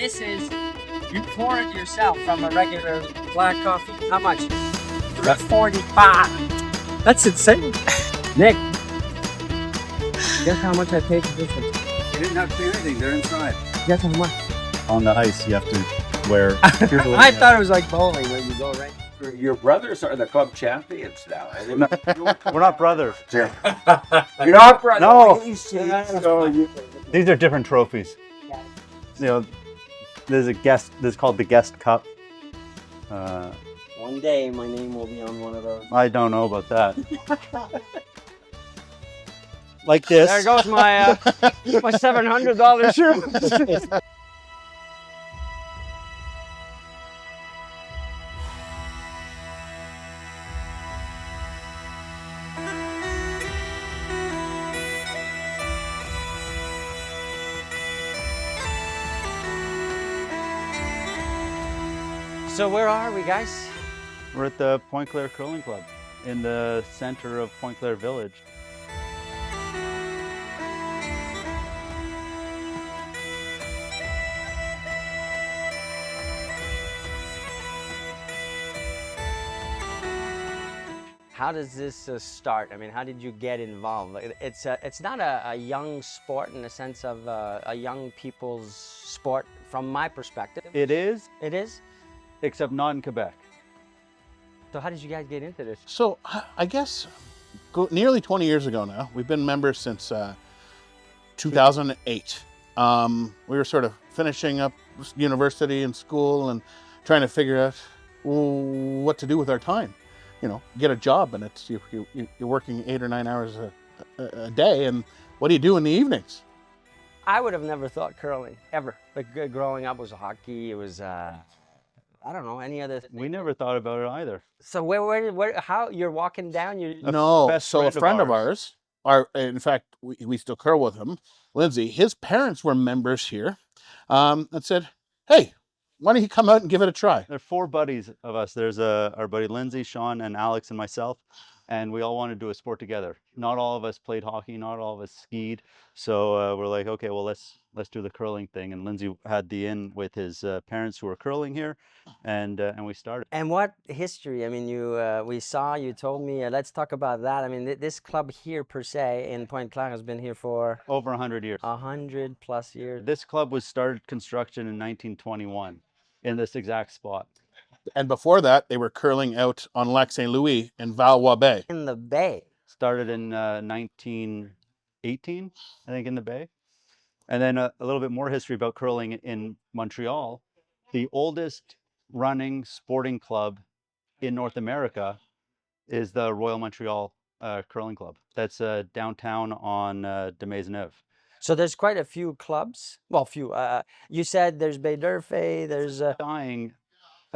this is, you pour it yourself from a regular black coffee. How much? $3.45. That's insane. Nick, guess how much I paid for this one? You didn't have to pay anything. They're inside. Guess how much? On the ice, you have to wear. I thought it was like bowling where you go right. Your brothers are the club champions now. We're not brothers. You're not brothers. No. So These are different trophies. You know, there's a guest. This is called the guest cup. One day my name will be on one of those. I don't know about that. Like this. There goes my my $700 shoe. So where are we, guys? We're at the Point Claire Curling Club in the center of Point Claire Village. How does this start? I mean, how did you get involved? Like, it's not a young sport in the sense of a young people's sport from my perspective. It is, It is? except not in Quebec. So how did you guys get into this? So I guess nearly 20 years ago now. We've been members since 2008. We were sort of finishing up university and school and trying to figure out what to do with our time. You know, get a job, and it's you're working 8 or 9 hours a day, and what do you do in the evenings? I would have never thought curling, ever. Like growing up was hockey, it was, I don't know, any other thing. We never thought about it either. So where, how, you're walking down, No, best so a friend of friend of ours. ours, in fact, we still curl with him, Lindsay. His parents were members here, and said, "Hey, why don't you come out and give it a try?" There are 4 buddies of us. There's our buddy Lindsay, Sean, and Alex, and myself, and we all wanted to do a sport together. Not all of us played hockey, not all of us skied, so we're like, okay, well let's do the curling thing. And Lindsay had the in with his parents who were curling here, and we started. And what history? I mean, we saw, you told me, let's talk about that. I mean, this club here per se in Pointe Claire has been here for Over 100 years. 100+ years. This club was started construction in 1921 in this exact spot. And before that, they were curling out on Lac Saint Louis in Valois Bay. In the bay. Started in 1918, I think, in the Bay. And then a little bit more history about curling in Montreal. The oldest running sporting club in North America is the Royal Montreal Curling Club. That's downtown on de Maisonneuve. So there's quite a few clubs. Well, few. You said there's Bay d'Urfé, there's...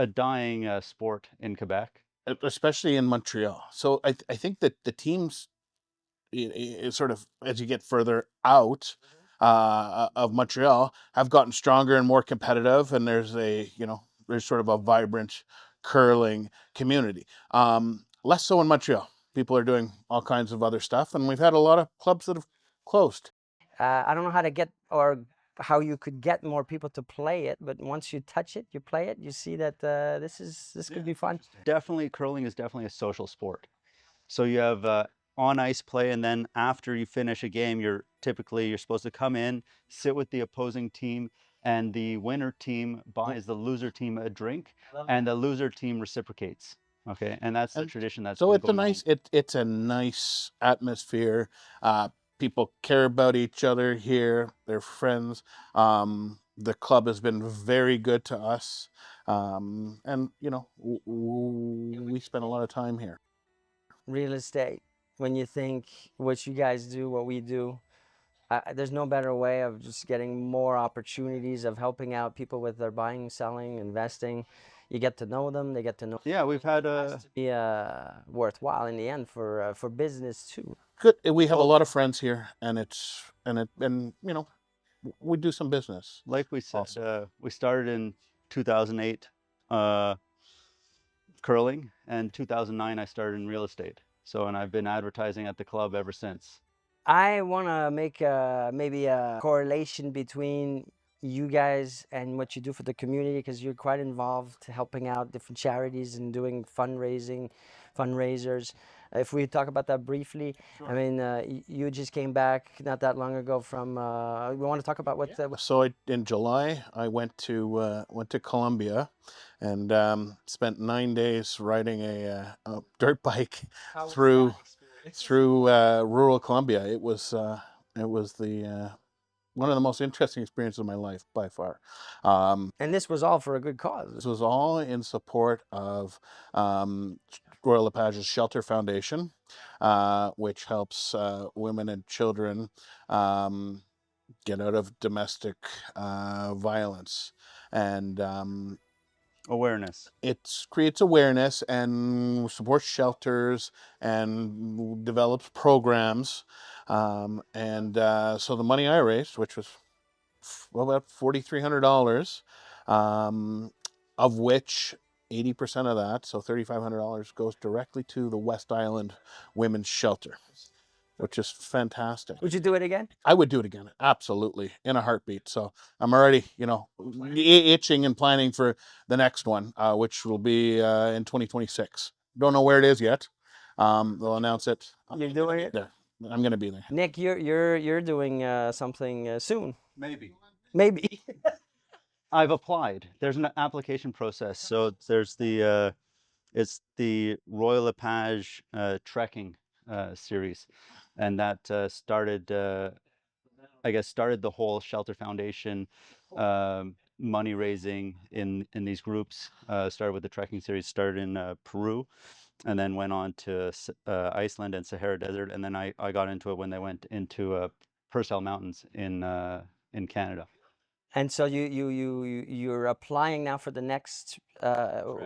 A dying sport in Quebec. Especially in Montreal. So I think that the teams, sort of as you get further out of Montreal, have gotten stronger and more competitive, and there's sort of a vibrant curling community. Less so in Montreal. People are doing all kinds of other stuff, and we've had a lot of clubs that have closed. I don't know how to get, or how you could get more people to play it, but once you touch it, you play it, you see that this could be fun. Definitely, curling is definitely a social sport. So you have on ice play, and then after you finish a game, you're supposed to come in, sit with the opposing team, and the winner team buys the loser team a drink, and the loser team reciprocates. Okay, and that's the tradition. That's so been it's a going nice on. it's a nice atmosphere. People care about each other here. They're friends. The club has been very good to us, and we spend a lot of time here. Real estate, when you think what you guys do, what we do, there's no better way of just getting more opportunities of helping out people with their buying, selling, investing. You get to know them, they get to know. Yeah, we've had It has to be worthwhile in the end for business too. Good. We have a lot of friends here, and we do some business. like we said, we started in 2008 curling, and 2009 I started in real estate. So, and I've been advertising at the club ever since. I want to make maybe a correlation between you guys and what you do for the community, because you're quite involved helping out different charities and doing fundraisers. If we talk about that briefly, I mean, you just came back not that long ago from. We want to talk about what. So in July, I went to Colombia, and spent 9 days riding a dirt bike through rural Colombia. It was the one of the most interesting experiences of my life by far. And this was all for a good This cause. was all in support of Royal LePage's Shelter Foundation, which helps women and children get out of domestic violence, and Awareness. it creates awareness and supports shelters and develops programs. So the money I raised, which was about $4,300, of which 80% of that, so $3,500, goes directly to the West Island Women's Shelter, which is fantastic. Would you do it again? I would do it again, absolutely, in a heartbeat. So I'm already, itching and planning for the next one, which will be in 2026. Don't know where it is yet. They'll announce it. You're doing it? There. I'm going to be there. Nick, you're doing something soon. Maybe. Maybe. I've applied. There's an application process. So there's it's the Royal LePage trekking series, and that started, I guess, started the whole Shelter Foundation money raising in these groups. Started with the trekking series, started in Peru, and then went on to Iceland and Sahara Desert, and then I got into it when they went into Purcell Mountains in Canada. And so you're applying now for the next,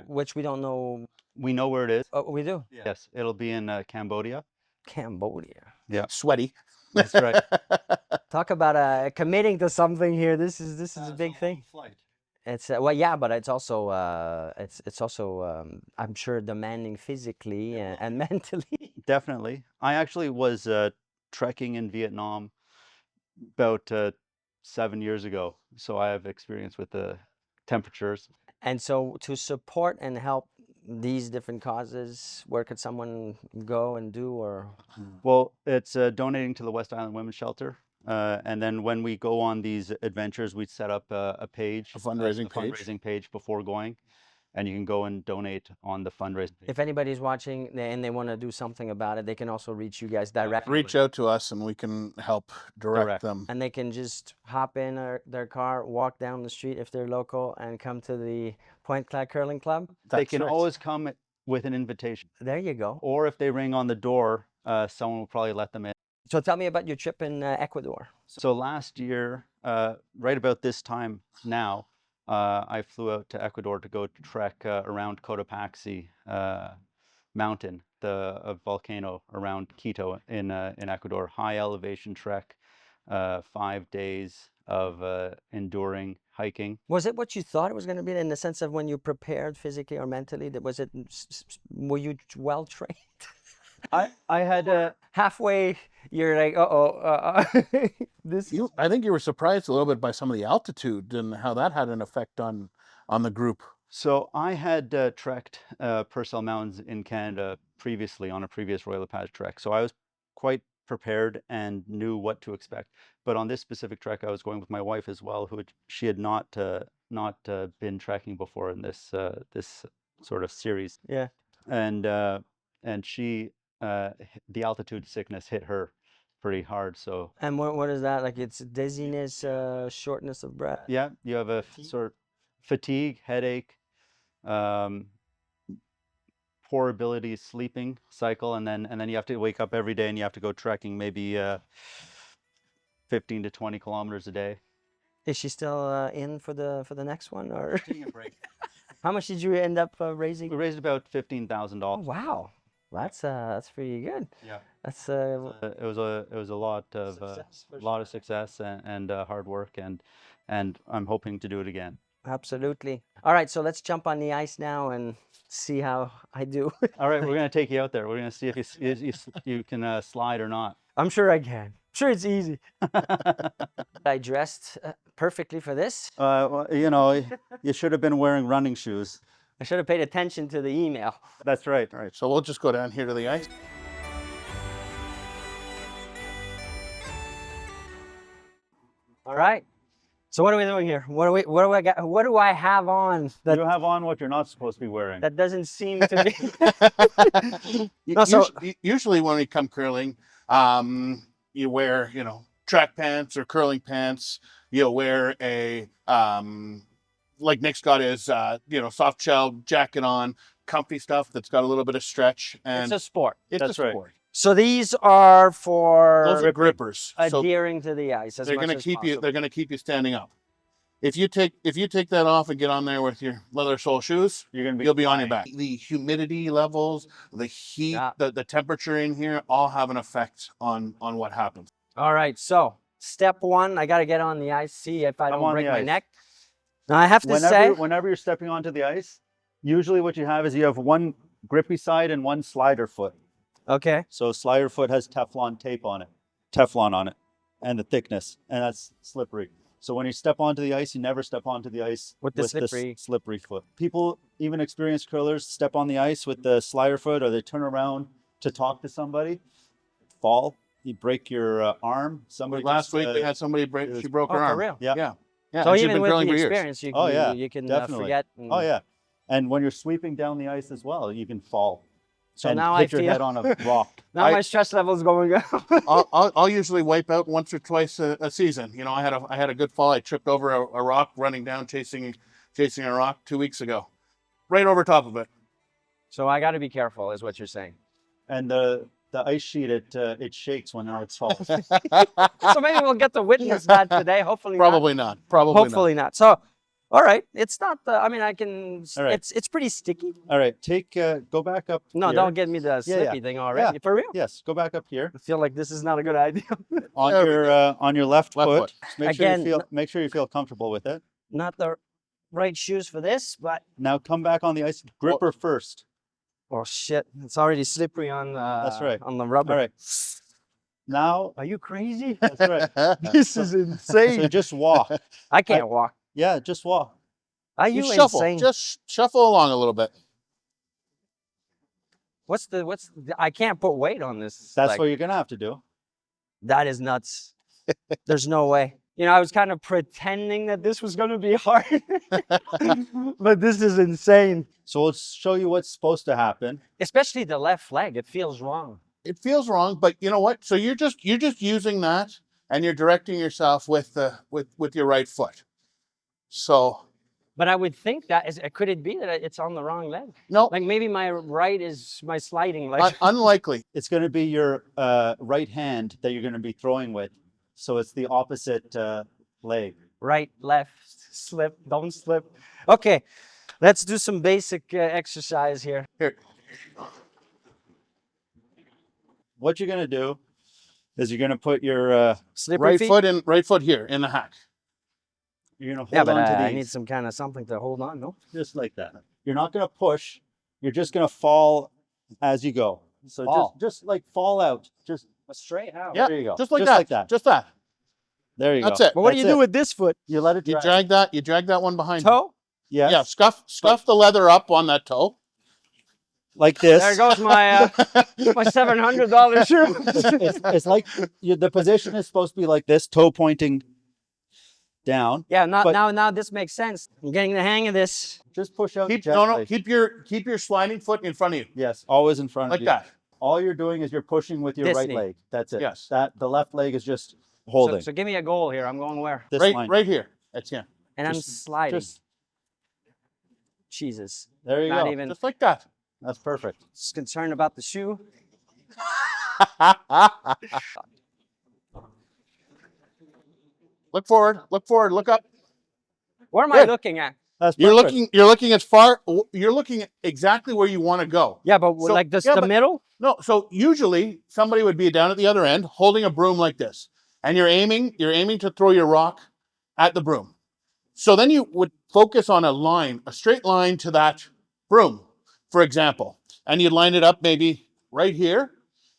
which we don't know. We know where it is. Oh, we do. Yes, it'll be in Cambodia. Cambodia. Yeah, Sweaty. that's right. Talk about committing to something here. This is a big thing. Flight. It's well, yeah, but it's also it's also I'm sure demanding physically and mentally. Definitely. I actually was trekking in Vietnam about 7 years ago, so I have experience with the temperatures. And so to support and help these different causes, where could someone go and do or? Well, it's donating to the West Island Women's Shelter. And then when we go on these adventures, we set up a page, A fundraising a page. fundraising page before going, and you can go and donate on the fundraising page. If anybody's watching and they want to do something about it, they can also reach you guys directly. Reach out to us and we can help direct them. And they can just hop in their car, walk down the street if they're local, and come to the Point Claire Curling Club. They can right. always come with an invitation, There you go. or if they ring on the door, someone will probably let them in. So tell me about your trip in Ecuador. So last year, right about this time now, I flew out to Ecuador to go trek around Cotopaxi mountain, the volcano around Quito in Ecuador. High elevation trek, 5 days of enduring hiking. Was it what you thought it was going to be in the sense of when you prepared physically or mentally? Were you well trained? I had Halfway, you're like, this. I think you were surprised a little bit by some of the altitude and how that had an effect on the group. So I had trekked Purcell Mountains in Canada previously on a previous Royal LePage trek. So I was quite prepared and knew what to expect. But on this specific trek, I was going with my wife as well, she had not been trekking before in this this sort of series. Yeah. And she the altitude sickness hit her pretty hard. So And what is that? Like it's dizziness, shortness of breath. yeah, you have a sort of fatigue, headache, poor ability sleeping cycle, and then you have to wake up every day and you have to go trekking maybe 15 to 20 kilometers a day. Is she still in for the next one, or Taking a break. how much did you end up raising? We raised about Oh $15,000. wow, that's pretty good. Yeah. That's It was a lot of success and hard work, and I'm hoping to do it again. absolutely. All right, so let's jump on the ice now and see how I do. All right, we're gonna take you out there. We're gonna see if you can slide or not. I'm sure I can. sure it's easy. I dressed perfectly for this. Well, you know, you should have been wearing running shoes. I should have paid attention to the email. That's right. All right, so we'll just go down here to the ice. All right. So what are we doing here? What do I got? What do I have on that You have on what you're not supposed to be wearing. that doesn't seem to be? No, so- Usually when we come curling, you wear, you know, track pants or curling pants. You'll wear a, like Nick's got his, you know, soft shell jacket on, comfy stuff that's got a little bit of stretch. And It's a sport. it's a That's right. sport. So these are for Those are grippers. So adhering to the ice. As they're much going to as keep you. possible. They're going to keep you standing up. If you take that off and get on there with your leather sole shoes, you'll be on your back. The humidity levels, the heat, Yeah. the temperature in here, all have an effect on what happens. All right. So step one, I got to get on the ice. See if I I'm don't on break the my ice. neck. Now I have to Whenever you're stepping onto the ice, usually what you have is you have one grippy side and one slider foot. Okay. So slider foot has Teflon on it, and the thickness, and that's slippery. So when you step onto the ice, you never step onto the ice With the slippery foot. People, even experienced curlers, step on the ice with the slider foot, or they turn around to talk to somebody, fall, you break your arm. Somebody Last week we had somebody break. She broke Oh, her for arm. real? Yeah. Yeah. So and she'd even been with curling the for years. experience, you can, Oh, yeah, you can definitely. forget. And, Oh yeah, and when you're sweeping down the ice as well, you can fall. So and now hit I your feel head on a rock. now my stress level is going up. I'll usually wipe out once or twice a season. You know, I had a good fall. I tripped over a rock running down chasing a rock 2 weeks ago, right over top of it. So I got to be careful, is what you're saying. And the ice sheet, it shakes when it falls. So maybe we'll get to witness that today. Hopefully, Probably not. Hopefully not. So, all right, it's not. I mean, I can. All right. It's pretty sticky. All right, go back up. No, here. don't get me the slippy thing already. For real? Yes, go back up here I feel like this is not a good idea. on your left Left foot. foot. Just make Again, sure you feel comfortable with it. Not the right shoes for this, but Now come back on the ice. Gripper first. oh shit, it's already slippery on. That's right. On the rubber. All right. Now Are you crazy? that's right. This is insane. So just walk. I can't walk. Yeah, just walk. Are You you shuffle. insane? Just shuffle along a little bit. I can't put weight on this. That's like, what you're gonna have to do. that is nuts. There's no way. You know, I was kind of pretending that this was going to be hard, but this is insane. So we'll show you what's supposed to happen. Especially the left leg. It feels wrong. It feels wrong, but you know what? So you're just using that, and you're directing yourself with your right foot. So But I would think could it be that it's on the wrong leg? no, Like maybe my right is my sliding leg. unlikely. It's going to be your right hand that you're going to be throwing with. So it's the opposite leg. Right, left, slip, don't slip. Okay, let's do some basic exercise here. Here, What you're going to do is you're going to put your Slippery feet? right foot here in the hack. you're going to Yeah, hold but on to I these need some kind of something to hold on, no? just like that. You're not going to push. You're just going to fall as you go. So Fall. just like fall out. Just Straight how? Yeah, there you go. just like Just that. Just that. there you That's go. it. But what do That's you do it. with this foot? You let it You drag. drag that one behind you. Toe? Yes. Yeah, scuff the leather up on that toe. Like this. There goes my my $700 shoe. It's like the position is supposed to be like this, toe pointing down. Yeah, But- now this makes sense. I'm getting the hang of this. Just push out Keep gently. keep your sliding foot in front of you. Yes, always in front of Like you. that. All you're doing is you're pushing with your This right knee. leg. That's it. Yes. The left leg is just So, holding. so give me a goal here. I'm going where? This line. Right here. That's him. And I'm Just- sliding. Just Jesus. there you Not go. even Just like that. That's perfect. just concerned about the shoe. Look forward, look up. What am I Good. looking at? That's You're perfect. you're looking exactly where you want to go. Yeah, but So- like this, yeah, the but- middle? No, so usually somebody would be down at the other end holding a broom like this. And you're aiming to throw your rock at the broom. So then you would focus on a straight line to that broom, for example. And you'd line it up maybe right here.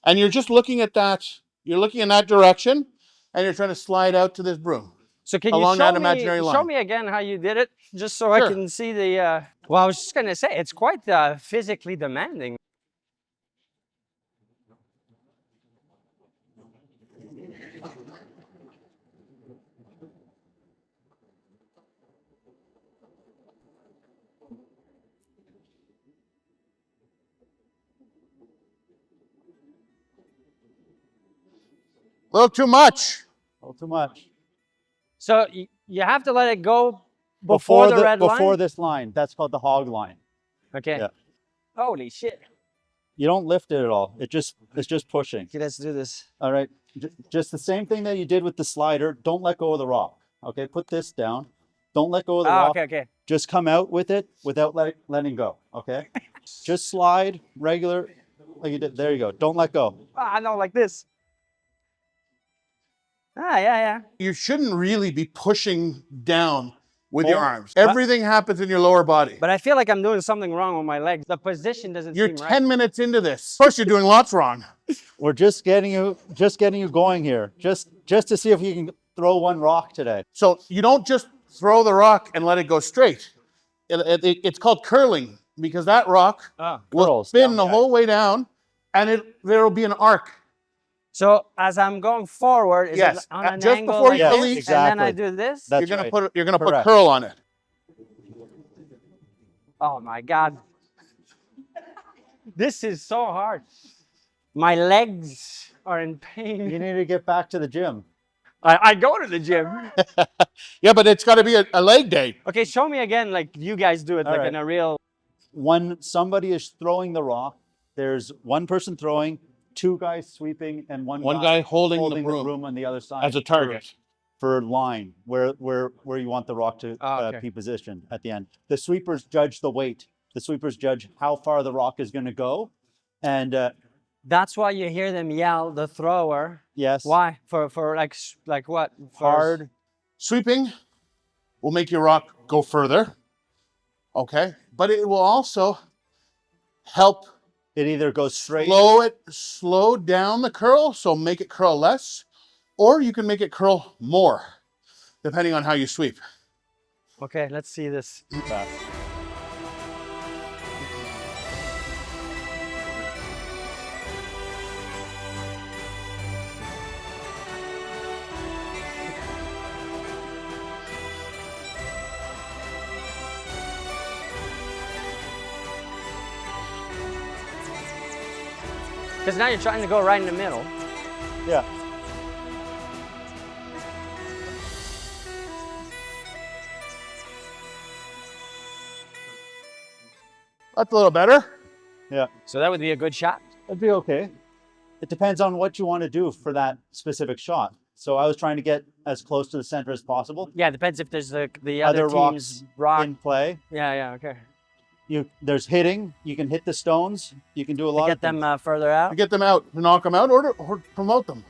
And you're just looking at that You're looking in that direction, and you're trying to slide out to this broom. So can Along you that show imaginary me, line. show me again how you did it, just so I Sure. can see the, well, I was just gonna say, it's quite physically demanding. A little too much. A little too much. So you have to let it go before the red line? Before this line. That's called the hog line. Okay. Yeah. Holy shit. You don't lift it at all. It's just pushing. Okay, let's do this. All right. Just the same thing that you did with the slider. Don't let go of the rock. Okay, put this down. Don't let go of the rock. Okay, okay. Just come out with it without letting go. Okay. Just slide regular, like you did. There you go. Don't let go. I know, like this. Yeah, yeah. You shouldn't really be pushing down with your arms. Everything happens in your lower body. But I feel like I'm doing something wrong with my legs. The position doesn't You're seem 10 right. minutes into this. Of course, you're doing lots wrong. We're just getting you going here. Just to see if you can throw one rock today. So you don't just throw the rock and let it go straight. It's called curling, because that rock will Curls spin down the whole way down, and there will be an arc. So as I'm going forward, is Yes, it on an just angle before like you this, release- and then I Exactly. do this? That's You're right. gonna put Correct. curl on it. Oh my God. This is so hard. My legs are in pain. You need to get back to the gym. I go to the gym. Yeah, but it's got to be a leg day. Okay, show me again like you guys do it, All like right. in a real... When somebody is throwing the rock, there's one person throwing, two guys sweeping, and one guy holding the the broom broom on the other side as a target. for line where you want the rock to okay. be positioned at the end. The sweepers judge the weight. The sweepers judge how far the rock is going to go, and That's why you hear them yell, the thrower. yes, Why? For like what? hard. Sweeping will make your rock go further, okay? But it will also help It either goes straight. slow down the curl, so make it curl less, or you can make it curl more, depending on how you sweep. Okay, let's see this. Back. Because now you're trying to go right in the middle. Yeah. That's a little better. Yeah. So that would be a good shot. That'd be okay. It depends on what you want to do for that specific shot. So I was trying to get as close to the center as possible. Yeah, it depends if there's the other team's rock. In play. Yeah, okay. There's hitting. You can hit the stones. You can do a lot To of get things. them further out. To get them out, to knock them out, or promote them.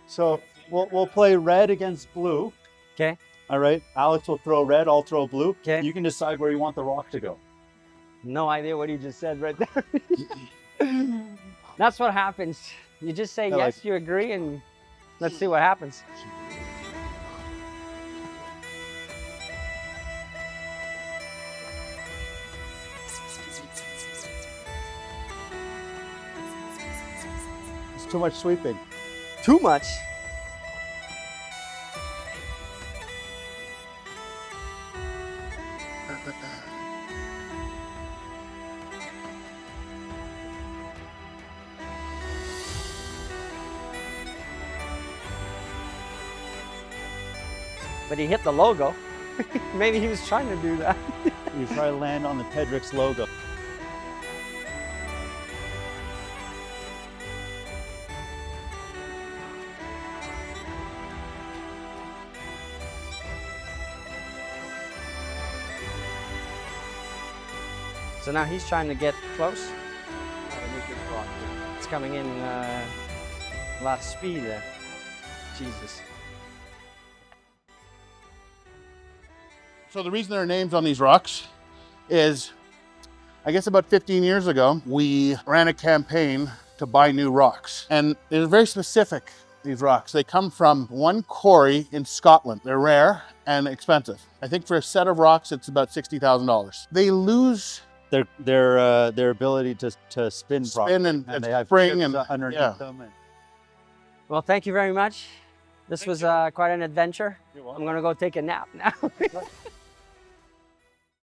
So we'll play red against blue. Okay. All right. Alex will throw red. I'll throw blue. Okay. You can decide where you want the rock to go. No idea what you just said right there. That's what happens. You just say Yeah, yes, like- you agree, and let's see what happens. It's too much sweeping. Too much. But he hit the logo. Maybe he was trying to do that. You try to land on the Pedriks logo. So now he's trying to get close. It's coming in a lot of speed there. Jesus. So the reason there are names on these rocks is, I guess about 15 years ago, we ran a campaign to buy new rocks. And it was very specific. these rocks. They come from one quarry in Scotland. They're rare and expensive. I think for a set of rocks, it's about $60,000. They lose their ability to spin properly, and they have spring chips and underneath them. And Well, thank you very much. This was quite an adventure. You're welcome. I'm going to go take a nap now.